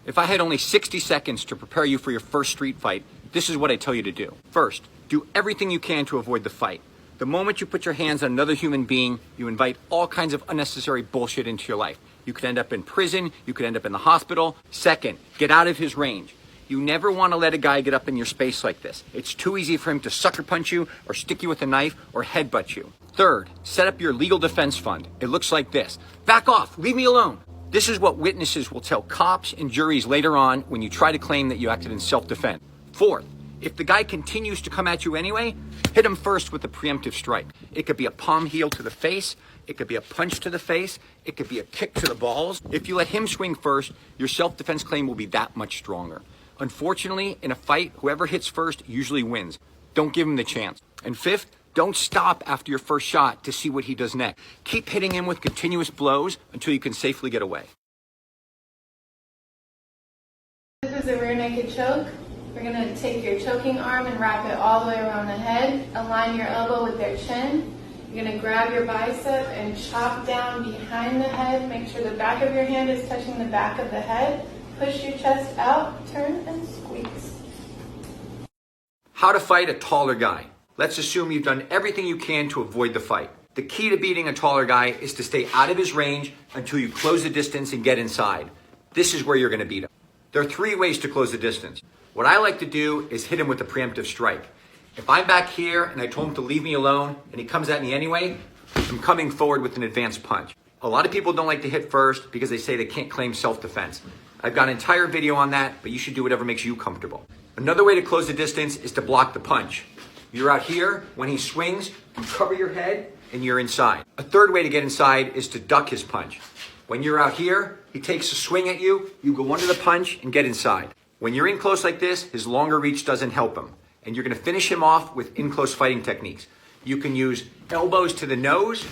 If I had only 60 seconds to prepare you for your first street fight, this is what I tell you to do. First, do everything you can to avoid the fight. The moment you put your hands on another human being, you invite all kinds of unnecessary bullshit into your life. You could end up in prison, you could end up in the hospital. Second, get out of his range. You never want to let a guy get up in your space like this. It's too easy for him to sucker punch you or stick you with a knife or headbutt you. Third, set up your legal defense fund. It looks like this. Back off, leave me alone. This is what witnesses will tell cops and juries later on when you try to claim that you acted in self-defense. Fourth, if the guy continues to come at you anyway, hit him first with a preemptive strike. It could be a palm heel to the face. It could be a punch to the face. It could be a kick to the balls. If you let him swing first, your self-defense claim will be that much stronger. Unfortunately, in a fight, whoever hits first usually wins. Don't give him the chance. And fifth, don't stop after your first shot to see what he does next. Keep hitting him with continuous blows until you can safely get away. This is a rear naked choke. We're going to take your choking arm and wrap it all the way around the head. Align your elbow with their chin. You're going to grab your bicep and chop down behind the head. Make sure the back of your hand is touching the back of the head. Push your chest out, turn and squeeze. How to fight a taller guy. Let's assume you've done everything you can to avoid the fight. The key to beating a taller guy is to stay out of his range until you close the distance and get inside. This is where you're going to beat him. There are 3 ways to close the distance. What I like to do is hit him with a preemptive strike. If I'm back here and I told him to leave me alone and he comes at me anyway, I'm coming forward with an advanced punch. A lot of people don't like to hit first because they say they can't claim self-defense. I've got an entire video on that, but you should do whatever makes you comfortable. Another way to close the distance is to block the punch. You're out here, when he swings, you cover your head and you're inside. A third way to get inside is to duck his punch. When you're out here, he takes a swing at you, you go under the punch and get inside. When you're in close like this, his longer reach doesn't help him. And you're gonna finish him off with in-close fighting techniques. You can use elbows to the nose,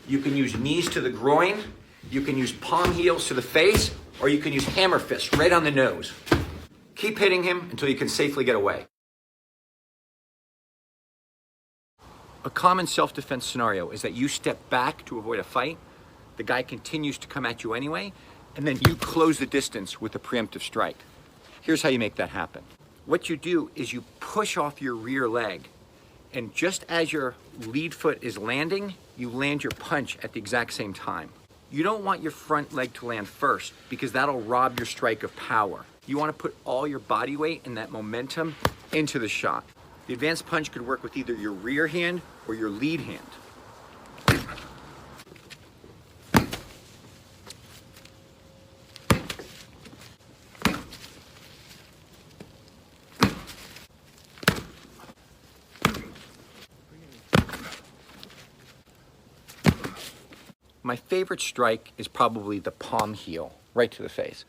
you can use knees to the groin, you can use palm heels to the face, or you can use hammer fists right on the nose. Keep hitting him until you can safely get away. A common self-defense scenario is that you step back to avoid a fight, the guy continues to come at you anyway, and then you close the distance with a preemptive strike. Here's how you make that happen. What you do is you push off your rear leg, and just as your lead foot is landing, you land your punch at the exact same time. You don't want your front leg to land first because that'll rob your strike of power. You want to put all your body weight and that momentum into the shot. The advanced punch could work with either your rear hand or your lead hand. My favorite strike is probably the palm heel, right to the face.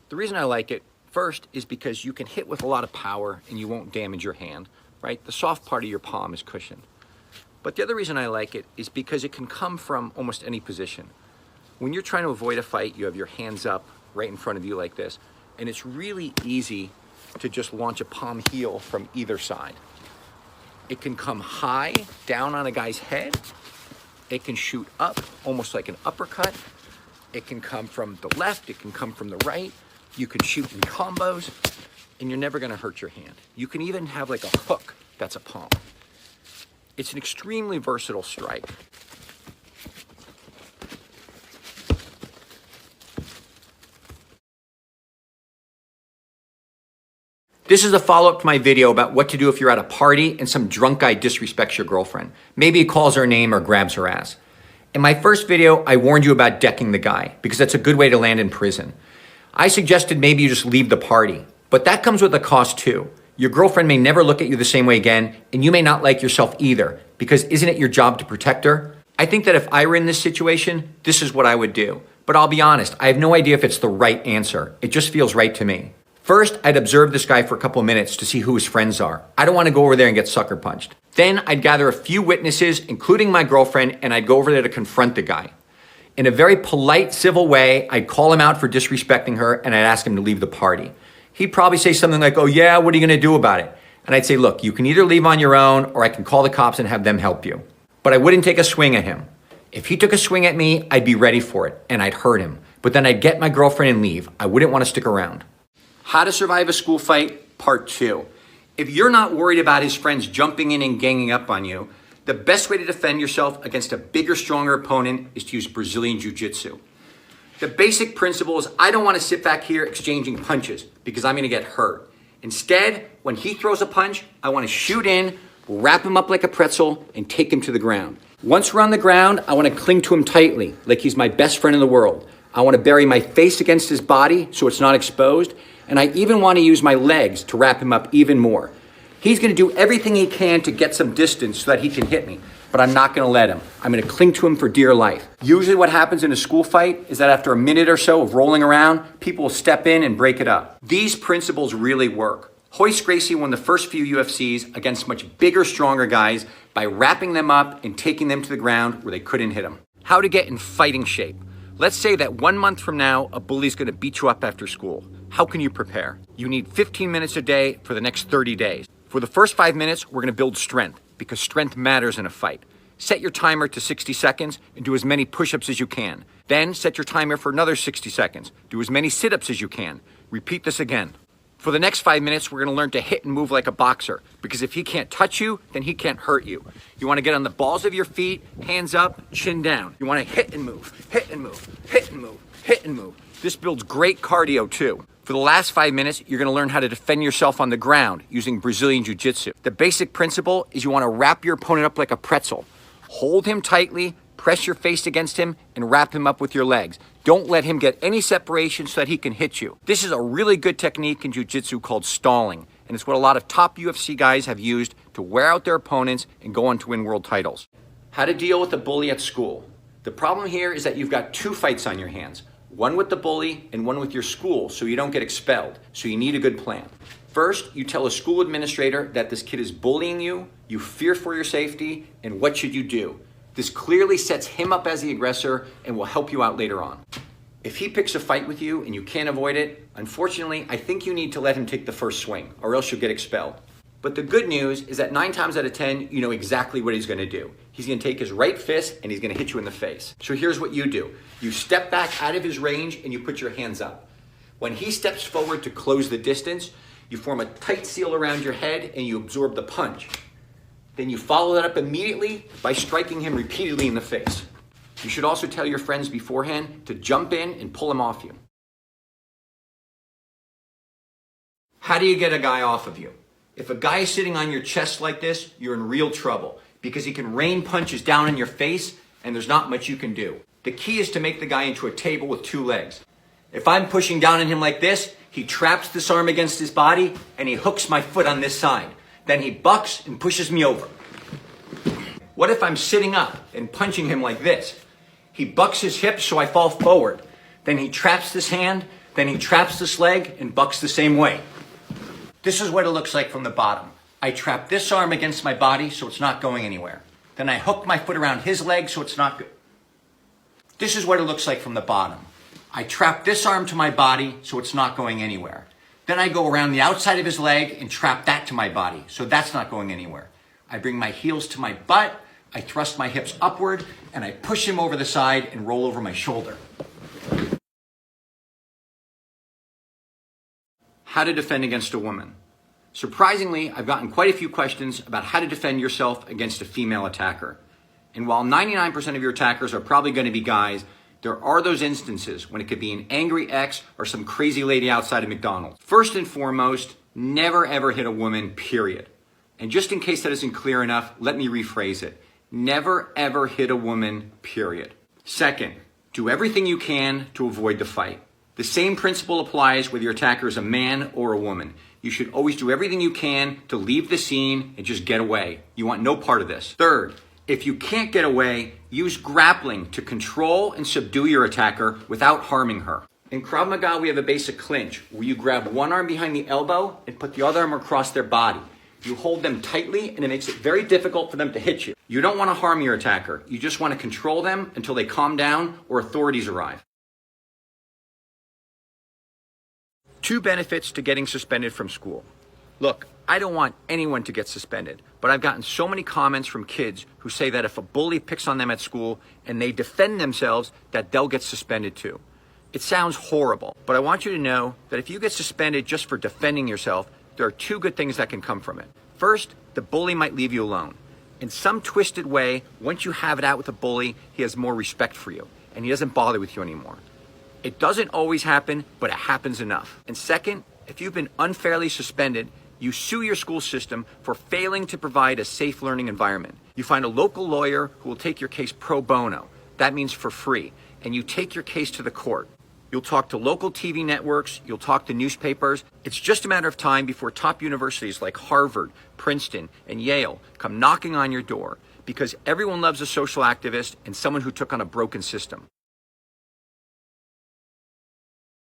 The reason I like it, first, is because you can hit with a lot of power and you won't damage your hand, right? The soft part of your palm is cushioned. But the other reason I like it is because it can come from almost any position. When you're trying to avoid a fight, you have your hands up right in front of you like this, and it's really easy to just launch a palm heel from either side. It can come high, down on a guy's head. It can shoot up, almost like an uppercut. It can come from the left, it can come from the right. You can shoot in combos, and you're never gonna hurt your hand. You can even have like a hook that's a palm. It's an extremely versatile strike. This is a follow-up to my video about what to do if you're at a party and some drunk guy disrespects your girlfriend. Maybe he calls her name or grabs her ass. In my first video, I warned you about decking the guy because that's a good way to land in prison. I suggested maybe you just leave the party, but that comes with a cost too. Your girlfriend may never look at you the same way again, and you may not like yourself either, because isn't it your job to protect her? I think that if I were in this situation, this is what I would do. But I'll be honest, I have no idea if it's the right answer. It just feels right to me. First, I'd observe this guy for a couple of minutes to see who his friends are. I don't want to go over there and get sucker punched. Then I'd gather a few witnesses, including my girlfriend, and I'd go over there to confront the guy. In a very polite, civil way, I'd call him out for disrespecting her, and I'd ask him to leave the party. He'd probably say something like, "Oh yeah, what are you gonna do about it?" And I'd say, "Look, you can either leave on your own, or I can call the cops and have them help you." But I wouldn't take a swing at him. If he took a swing at me, I'd be ready for it, and I'd hurt him. but then I'd get my girlfriend and leave. I wouldn't want to stick around. How to survive a school fight, part 2. If you're not worried about his friends jumping in and ganging up on you, the best way to defend yourself against a bigger, stronger opponent is to use Brazilian Jiu-Jitsu. The basic principle is I don't want to sit back here exchanging punches because I'm going to get hurt. Instead, when he throws a punch, I want to shoot in, wrap him up like a pretzel, and take him to the ground. Once we're on the ground, I want to cling to him tightly, like he's my best friend in the world. I want to bury my face against his body so it's not exposed, and I even want to use my legs to wrap him up even more. He's going to do everything he can to get some distance so that he can hit me, but I'm not going to let him. I'm going to cling to him for dear life. Usually what happens in a school fight is that after a minute or so of rolling around, people will step in and break it up. These principles really work. Royce Gracie won the first few UFCs against much bigger, stronger guys by wrapping them up and taking them to the ground where they couldn't hit him. How to get in fighting shape. Let's say that 1 month from now, a bully's going to beat you up after school. How can you prepare? You need 15 minutes a day for the next 30 days. For the first 5 minutes, we're going to build strength because strength matters in a fight. Set your timer to 60 seconds and do as many push-ups as you can. Then set your timer for another 60 seconds. Do as many sit-ups as you can. Repeat this again. For the next 5 minutes, we're going to learn to hit and move like a boxer because if he can't touch you, then he can't hurt you. You want to get on the balls of your feet, hands up, chin down. You want to hit and move, hit and move, hit and move, hit and move. This builds great cardio too. For the last 5 minutes, you're going to learn how to defend yourself on the ground using Brazilian Jiu-Jitsu. The basic principle is you want to wrap your opponent up like a pretzel. Hold him tightly, press your face against him, and wrap him up with your legs. Don't let him get any separation so that he can hit you. This is a really good technique in Jiu-Jitsu called stalling, and it's what a lot of top UFC guys have used to wear out their opponents and go on to win world titles. How to deal with a bully at school. The problem here is that you've got 2 fights on your hands. One with the bully and one with your school, so you don't get expelled. So you need a good plan. First, you tell a school administrator that this kid is bullying you, you fear for your safety, and what should you do? This clearly sets him up as the aggressor and will help you out later on. If he picks a fight with you and you can't avoid it, unfortunately, I think you need to let him take the first swing, or else you'll get expelled. But the good news is that 9 times out of 10, you know exactly what he's going to do. He's going to take his right fist and he's going to hit you in the face. So here's what you do. You step back out of his range and you put your hands up. When he steps forward to close the distance, you form a tight seal around your head and you absorb the punch. Then you follow that up immediately by striking him repeatedly in the face. You should also tell your friends beforehand to jump in and pull him off you. How do you get a guy off of you? If a guy is sitting on your chest like this, you're in real trouble because he can rain punches down in your face and there's not much you can do. The key is to make the guy into a table with 2 legs. If I'm pushing down on him like this, he traps this arm against his body and he hooks my foot on this side. Then he bucks and pushes me over. What if I'm sitting up and punching him like this? He bucks his hips so I fall forward. Then he traps this hand, then he traps this leg and bucks the same way. This is what it looks like from the bottom. I trap this arm against my body so it's not going anywhere. Then I hook my foot around his leg so it's not good. This is what it looks like from the bottom. I trap this arm to my body so it's not going anywhere. Then I go around the outside of his leg and trap that to my body so that's not going anywhere. I bring my heels to my butt, I thrust my hips upward, and I push him over the side and roll over my shoulder. How to defend against a woman. Surprisingly, I've gotten quite a few questions about how to defend yourself against a female attacker. And while 99% of your attackers are probably going to be guys, there are those instances when it could be an angry ex or some crazy lady outside of McDonald's. First and foremost, never ever hit a woman, period. And just in case that isn't clear enough, let me rephrase it. Never ever hit a woman, period. Second, do everything you can to avoid the fight. The same principle applies whether your attacker is a man or a woman. You should always do everything you can to leave the scene and just get away. You want no part of this. Third, if you can't get away, use grappling to control and subdue your attacker without harming her. In Krav Maga, we have a basic clinch where you grab one arm behind the elbow and put the other arm across their body. You hold them tightly and it makes it very difficult for them to hit you. You don't want to harm your attacker. You just want to control them until they calm down or authorities arrive. 2 benefits to getting suspended from school. Look, I don't want anyone to get suspended, but I've gotten so many comments from kids who say that if a bully picks on them at school and they defend themselves, that they'll get suspended too. It sounds horrible, but I want you to know that if you get suspended just for defending yourself, there are two good things that can come from it. First, the bully might leave you alone. In some twisted way, once you have it out with a bully, he has more respect for you, and he doesn't bother with you anymore. It doesn't always happen, but it happens enough. And second, if you've been unfairly suspended, you sue your school system for failing to provide a safe learning environment. You find a local lawyer who will take your case pro bono. That means for free. And you take your case to the court. You'll talk to local TV networks, you'll talk to newspapers. It's just a matter of time before top universities like Harvard, Princeton, and Yale come knocking on your door, because everyone loves a social activist and someone who took on a broken system.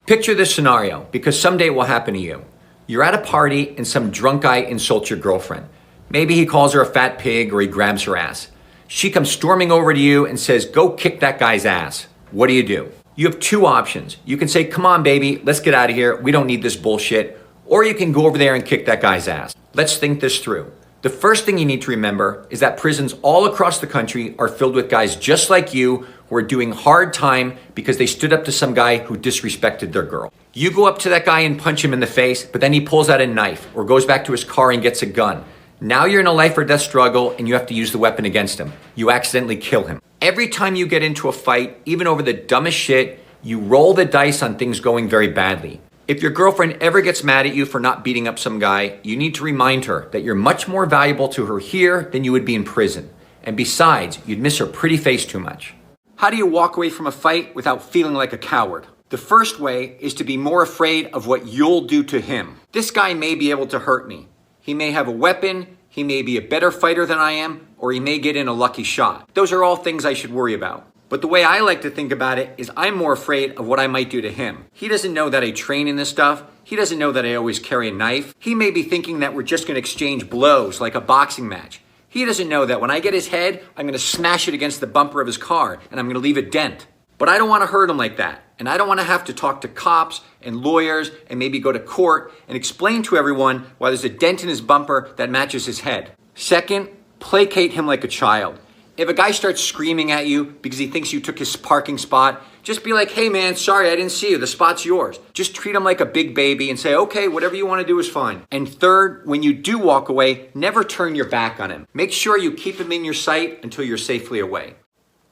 Picture this scenario, because someday it will happen to you. You're at a party and some drunk guy insults your girlfriend. Maybe he calls her a fat pig or he grabs her ass. She comes storming over to you and says, "Go kick that guy's ass." What do? You have two options. You can say, "Come on, baby, let's get out of here. We don't need this bullshit." Or you can go over there and kick that guy's ass. Let's think this through. The first thing you need to remember is that prisons all across the country are filled with guys just like you who are doing hard time because they stood up to some guy who disrespected their girl. You go up to that guy and punch him in the face, but then he pulls out a knife or goes back to his car and gets a gun. Now you're in a life or death struggle and you have to use the weapon against him. You accidentally kill him. Every time you get into a fight, even over the dumbest shit, you roll the dice on things going very badly. If your girlfriend ever gets mad at you for not beating up some guy, you need to remind her that you're much more valuable to her here than you would be in prison. And besides, you'd miss her pretty face too much. How do you walk away from a fight without feeling like a coward? The first way is to be more afraid of what you'll do to him. This guy may be able to hurt me. He may have a weapon, he may be a better fighter than I am, or he may get in a lucky shot. Those are all things I should worry about. But the way I like to think about it is I'm more afraid of what I might do to him. He doesn't know that I train in this stuff. He doesn't know that I always carry a knife. He may be thinking that we're just going to exchange blows like a boxing match. He doesn't know that when I get his head, I'm going to smash it against the bumper of his car and I'm going to leave a dent. But I don't want to hurt him like that. And I don't want to have to talk to cops and lawyers and maybe go to court and explain to everyone why there's a dent in his bumper that matches his head. Second, placate him like a child. If a guy starts screaming at you because he thinks you took his parking spot, just be like, "Hey man, sorry, I didn't see you. The spot's yours." Just treat him like a big baby and say, "Okay, whatever you want to do is fine." And third, when you do walk away, never turn your back on him. Make sure you keep him in your sight until you're safely away.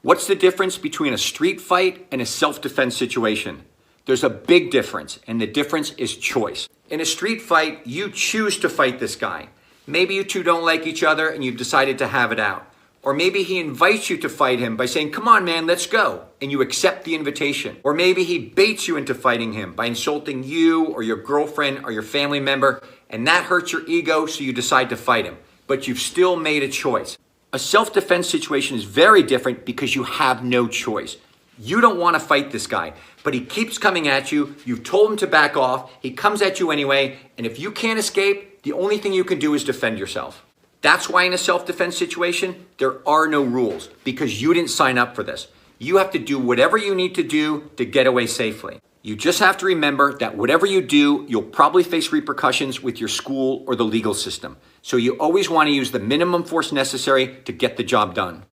What's the difference between a street fight and a self-defense situation? There's a big difference, and the difference is choice. In a street fight, you choose to fight this guy. Maybe you two don't like each other and you've decided to have it out. Or maybe he invites you to fight him by saying, "Come on, man, let's go." And you accept the invitation. Or maybe he baits you into fighting him by insulting you or your girlfriend or your family member, and that hurts your ego, so you decide to fight him. But you've still made a choice. A self-defense situation is very different because you have no choice. You don't want to fight this guy, but he keeps coming at you. You've told him to back off. He comes at you anyway. And if you can't escape, the only thing you can do is defend yourself. That's why in a self-defense situation, there are no rules because you didn't sign up for this. You have to do whatever you need to do to get away safely. You just have to remember that whatever you do, you'll probably face repercussions with your school or the legal system. So you always want to use the minimum force necessary to get the job done.